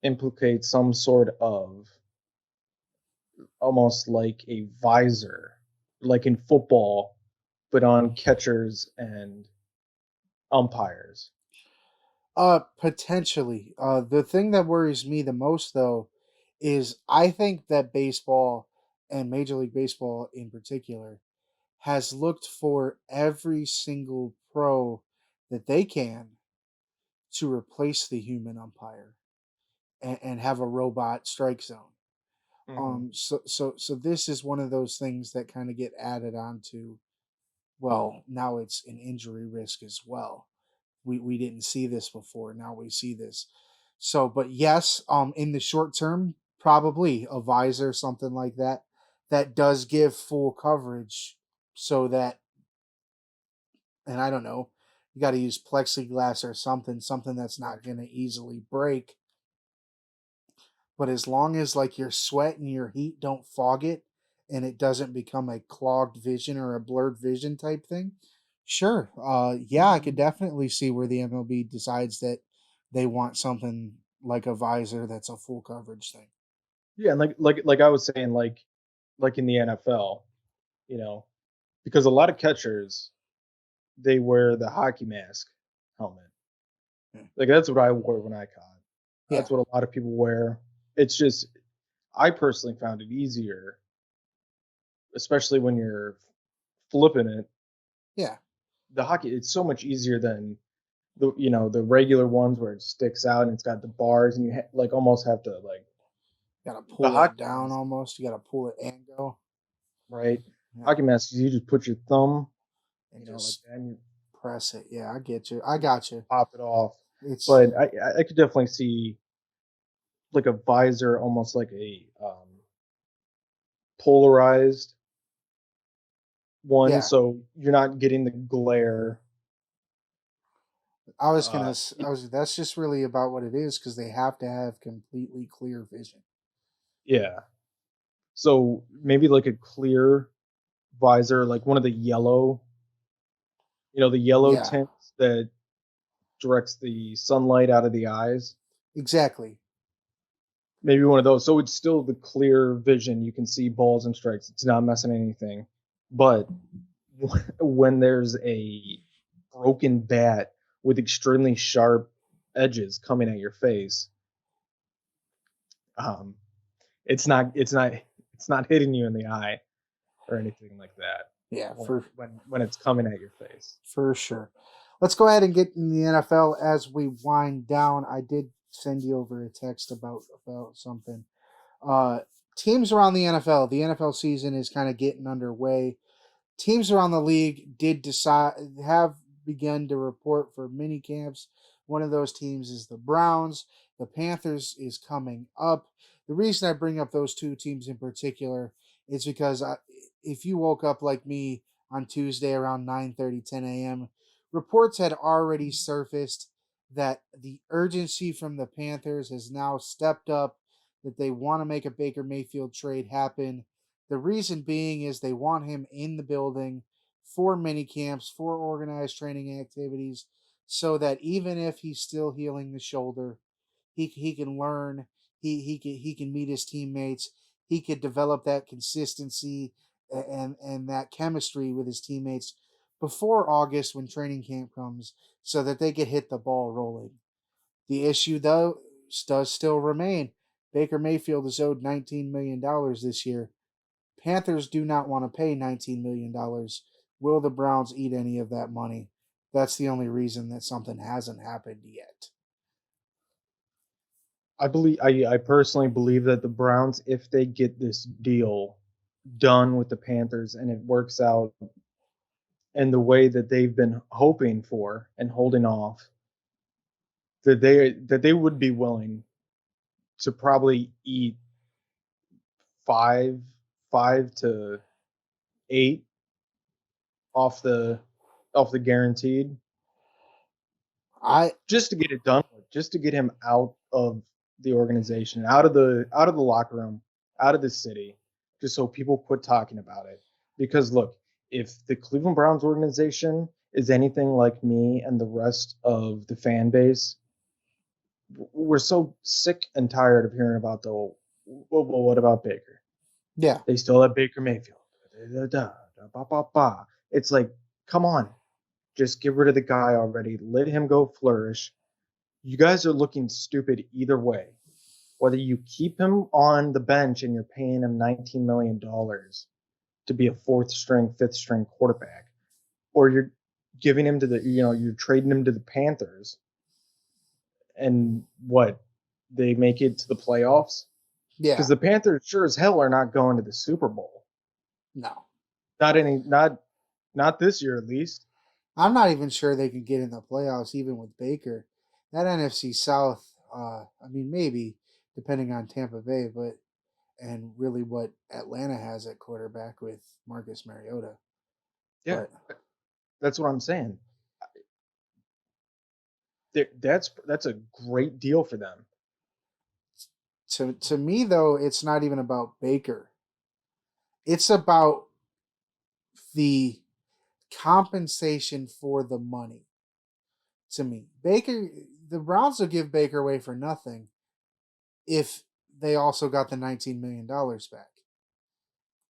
implicate some sort of almost like a visor, like in football, but on catchers and umpires? Potentially. The thing that worries me the most though is I think that baseball and Major League Baseball in particular has looked for every single pro that they can to replace the human umpire and have a robot strike zone. Mm-hmm. So this is one of those things that kind of get added on to, well, now it's an injury risk as well. We didn't see this before. Now we see this. So, but yes, in the short term, probably a visor, something like that, that does give full coverage so that, and I don't know, you got to use plexiglass or something that's not going to easily break. But as long as like your sweat and your heat don't fog it and it doesn't become a clogged vision or a blurred vision type thing, sure. Yeah, I could definitely see where the MLB decides that they want something like a visor that's a full coverage thing. Yeah, and like I was saying, like in the NFL, you know, because a lot of catchers they wear the hockey mask helmet. Yeah. Like that's what I wore when I caught. Yeah. That's what a lot of people wear. It's just I personally found it easier, especially when you're flipping it. Yeah. The hockey it's so much easier than the regular ones where it sticks out and it's got the bars and you like almost have to like Got to the pull hockey it down mask, almost. You got to pull it and go. right? Yeah. Hockey mask you just put your thumb, And like just that, and you press it. Yeah, I get you. I got you. pop it off. It's But I could definitely see like a visor, almost like a polarized one, yeah. so you're not getting the glare. I was gonna. Uh, That's just really about what it is because they have to have completely clear vision. yeah. So maybe like a clear visor, like one of the yellow, the yellow Yeah, tints that directs the sunlight out of the eyes. exactly. Maybe one of those. So it's still the clear vision. You can see balls and strikes. It's not messing anything. But when there's a broken bat with extremely sharp edges coming at your face, um, it's not hitting you in the eye or anything like that. Yeah, When it's coming at your face. for sure. Let's go ahead and get in the NFL as we wind down. I did send you over a text about something. Teams around the NFL. The NFL season is kind of getting underway. Teams around the league have begun to report for mini camps. One of those teams is the Browns. The Panthers is coming up. The reason I bring up those two teams in particular is because if you woke up like me on Tuesday around 9:30, 10 a.m., reports had already surfaced that the urgency from the Panthers has now stepped up, that they want to make a Baker Mayfield trade happen. The reason being is they want him in the building for mini camps, for organized training activities, so that even if he's still healing the shoulder, he can learn, he can meet his teammates, he could develop that consistency and that chemistry with his teammates before August when training camp comes, so that they could hit the ball rolling. The issue, though, does still remain. Baker Mayfield is owed $19 million this year. Panthers do not want to pay $19 million. Will the Browns eat any of that money? That's the only reason that something hasn't happened yet. I personally believe that the Browns, if they get this deal done with the Panthers and it works out in the way that they've been hoping for and holding off, that they would be willing to probably eat five to eight off the guaranteed, just to get it done with, just to get him out of the organization, out of the locker room, out of the city, just so people quit talking about it. Because look, if the Cleveland Browns organization is anything like me and the rest of the fan base, we're so sick and tired of hearing about well, what about Baker? Yeah. They still have Baker Mayfield. It's like, come on. Just get rid of the guy already. Let him go flourish. You guys are looking stupid either way. Whether you keep him on the bench and you're paying him $19 million to be a fourth string, fifth string quarterback, or you're giving him to you're trading him to the Panthers, and what, they make it to the playoffs? Yeah. Because the Panthers sure as hell are not going to the Super Bowl. No. Not this year, at least. I'm not even sure they could get in the playoffs even with Baker. That NFC South, maybe, depending on Tampa Bay, and really what Atlanta has at quarterback with Marcus Mariota. Yeah, that's what I'm saying. That's a great deal for them. To me, though, it's not even about Baker. It's about the compensation for the money. To me, the Browns will give Baker away for nothing if they also got the $19 million back.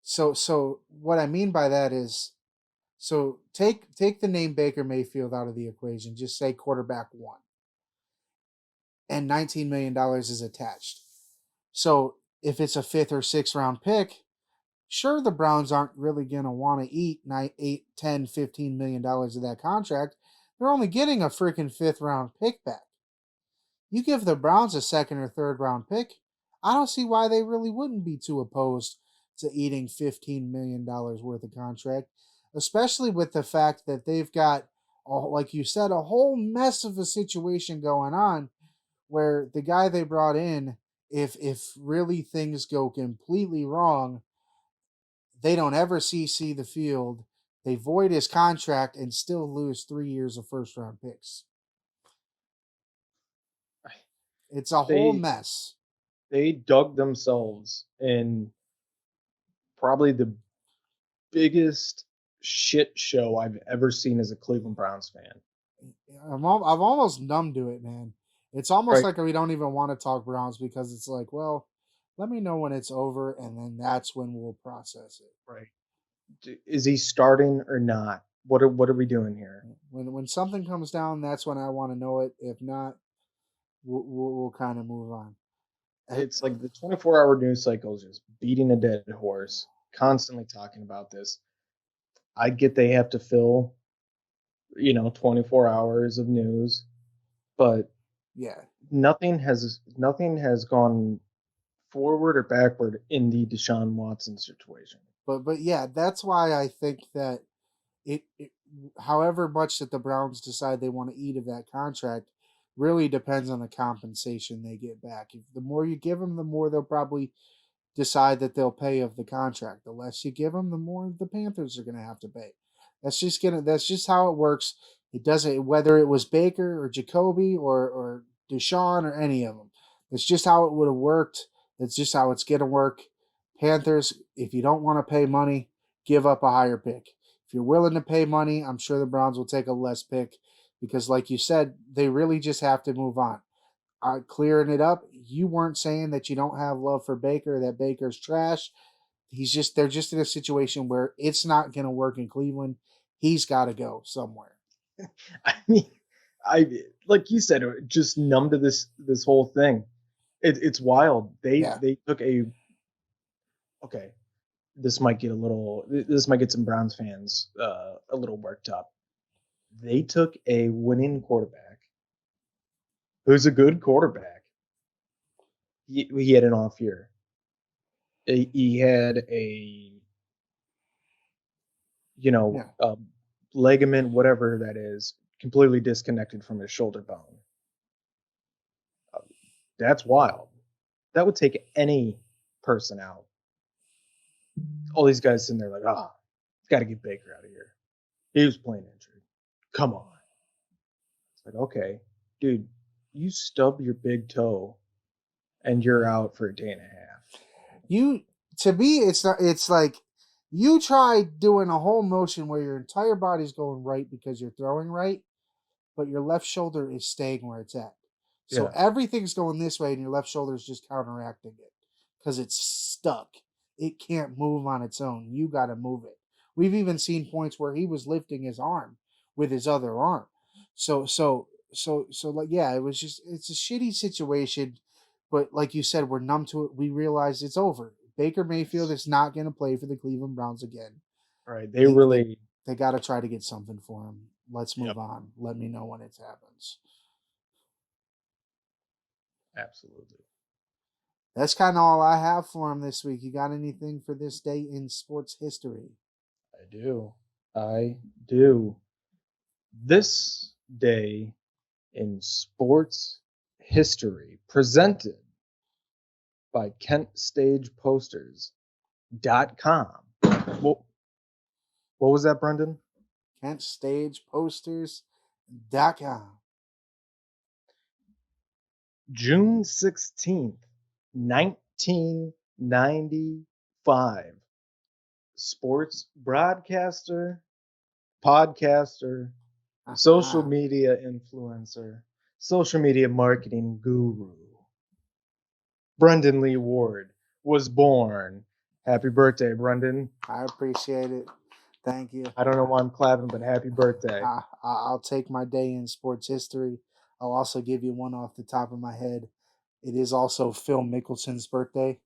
So what I mean by that is, so take the name Baker Mayfield out of the equation. Just say quarterback one, and $19 million is attached. So if it's a fifth or sixth round pick, sure, the Browns aren't really going to want to eat $8, $10, $15 million of that contract. They're only getting a freaking fifth round pick back. You give the Browns a second or third round pick, I don't see why they really wouldn't be too opposed to eating $15 million worth of contract, especially with the fact that they've got, like you said, a whole mess of a situation going on where the guy they brought in, if really things go completely wrong, they don't ever see the field. They void his contract and still lose 3 years of first round picks. It's a whole mess. They dug themselves in probably the biggest shit show I've ever seen as a Cleveland Browns fan. I've almost numb to it, man. It's almost like we don't even want to talk Browns because it's like, well, let me know when it's over, and then that's when we'll process it. Right. Is he starting or not? What are we doing here? When something comes down, that's when I want to know it. If not, we'll kind of move on. It's like the 24-hour news cycle is just beating a dead horse, constantly talking about this. I get they have to fill, 24 hours of news, but yeah, nothing has gone forward or backward in the Deshaun Watson situation. But yeah, that's why I think that it however much that the Browns decide they want to eat of that contract really depends on the compensation they get back. If the more you give them, the more they'll probably decide that they'll pay of the contract. The less you give them, the more the Panthers are going to have to pay. That's just how it works. It doesn't, whether it was Baker or Jacoby or Deshaun or any of them. That's just how it would have worked. That's just how it's going to work. Panthers, if you don't want to pay money, give up a higher pick. If you're willing to pay money, I'm sure the Browns will take a less pick because, like you said, they really just have to move on. Clearing it up, you weren't saying that you don't have love for Baker, that Baker's trash. They're just in a situation where it's not going to work in Cleveland. He's got to go somewhere. I mean, like you said, just numb to this whole thing. It's wild. They took a okay. This might get some Browns fans a little worked up. They took a winning quarterback who's a good quarterback. He had an off year. He had a ligament, whatever that is, completely disconnected from his shoulder bone. That's wild. That would take any person out. All these guys sitting there like, got to get Baker out of here. He was playing injured. Come on. It's like, okay, dude, you stub your big toe and you're out for a day and a half. To me, it's like you try doing a whole motion where your entire body's going right because you're throwing right, but your left shoulder is staying where it's at. So everything's going this way and your left shoulder is just counteracting it because it's stuck. It can't move on its own. You got to move it. We've even seen points where he was lifting his arm with his other arm. So like, yeah, it's a shitty situation, but like you said, we're numb to it. We realize it's over. Baker Mayfield is not going to play for the Cleveland Browns again. Right. They got to try to get something for him. Let's move on. Let me know when it happens. Absolutely. That's kind of all I have for him this week. You got anything for this day in sports history? I do. This day in sports history, presented by KentStagePosters.com. What was that, Brendan? KentStagePosters.com. June 16th, 1995. Sports broadcaster, podcaster, social media influencer, social media marketing guru, Brendan Lee Ward was born. Happy birthday, Brendan. I appreciate it. Thank you. I don't know why I'm clapping, but happy birthday. I'll take my day in sports history. I'll also give you one off the top of my head. It is also Phil Mickelson's birthday.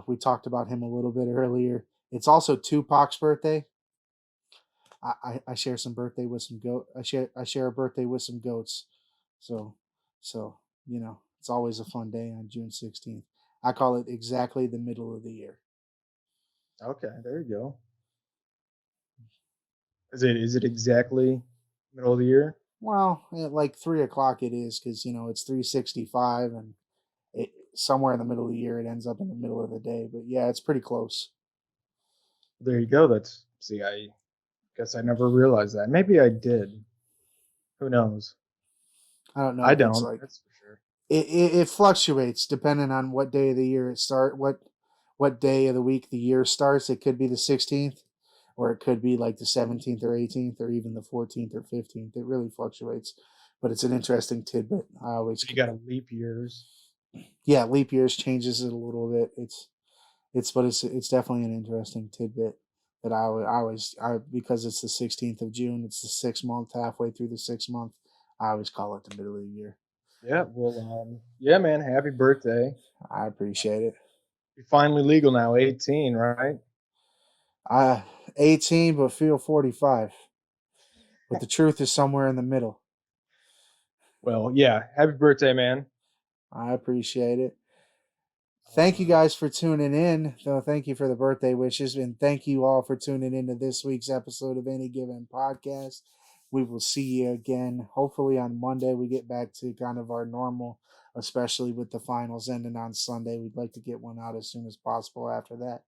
We talked about him a little bit earlier. It's also Tupac's birthday. I share some birthday with some goat. I share a birthday with some goats. So it's always a fun day on June 16th. I call it exactly the middle of the year. Okay, there you go. Is it exactly middle of the year? Well, at like 3:00 it is because it's 365 and somewhere in the middle of the year it ends up in the middle of the day. But yeah, it's pretty close. There you go. I guess I never realized that. Maybe I did. Who knows? I don't know. I don't. That's for sure. It fluctuates depending on what day of the year it starts. What day of the week the year starts. It could be the 16th, or it could be like the 17th or 18th, or even the 14th or 15th. It really fluctuates, but it's an interesting tidbit. You got leap years. Yeah, leap years changes it a little bit. It's definitely an interesting tidbit that I because it's the 16th of June. It's the 6th month, halfway through the 6th month. I always call it the middle of the year. Yeah, well, yeah, man, happy birthday. I appreciate it. You're finally legal now, 18, right? 18, but feel 45. But the truth is somewhere in the middle. Well, yeah, happy birthday, man. I appreciate it. Thank you guys for tuning in. So thank you for the birthday wishes, and thank you all for tuning in to this week's episode of Any Given Podcast. We will see you again. Hopefully on Monday we get back to kind of our normal, especially with the finals ending on Sunday. We'd like to get one out as soon as possible after that.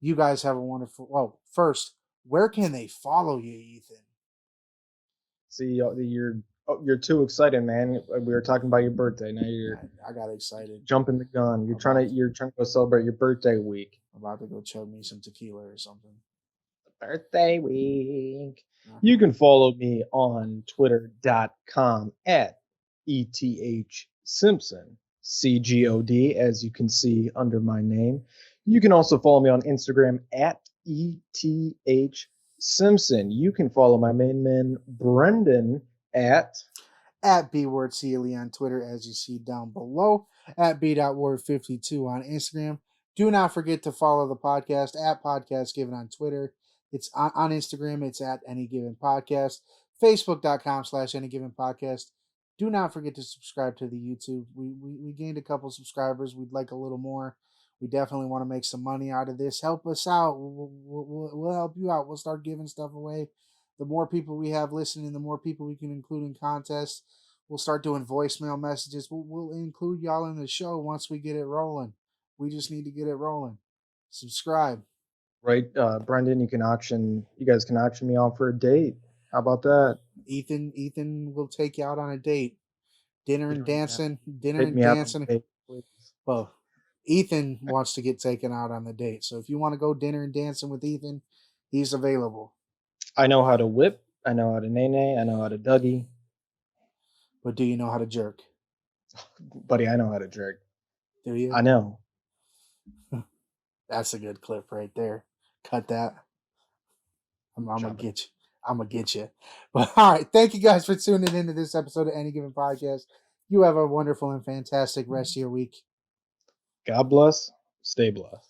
You guys have a wonderful... Well, first, where can they follow you, Ethan? See, you're too excited, man. We were talking about your birthday. Now I got excited. Jumping the gun. You're trying to go celebrate your birthday week. I'm about to go chug me some tequila or something. birthday week. You can follow me on twitter.com at ETH Simpson, CGOD, as you can see under my name. You can also follow me on Instagram at ETH Simpson. You can follow my main man, Brendan, at BWordCeely on Twitter, as you see down below, at B.Word52 on Instagram. Do not forget to follow the podcast at Podcast Given on Twitter. It's on Instagram. It's at Any Given Podcast. Facebook.com/Any Given Podcast. Do not forget to subscribe to the YouTube. We gained a couple subscribers. We'd like a little more. We definitely want to make some money out of this. Help us out. We'll help you out. We'll start giving stuff away. The more people we have listening, the more people we can include in contests. We'll start doing voicemail messages. We'll include y'all in the show once we get it rolling. We just need to get it rolling. Subscribe. Right, Brendan, you guys can auction me off for a date. How about that? Ethan will take you out on a date. Dinner and dancing. Well, Ethan wants to get taken out on the date. So if you want to go dinner and dancing with Ethan, he's available. I know how to whip. I know how to nay-nay. I know how to Dougie. But do you know how to jerk? Buddy, I know how to jerk. Do you? I know. That's a good clip right there. Cut that. I'm gonna get you. I'm gonna get you. But all right, thank you guys for tuning into this episode of Any Given Podcast. You have a wonderful and fantastic rest of your week. God bless. Stay blessed.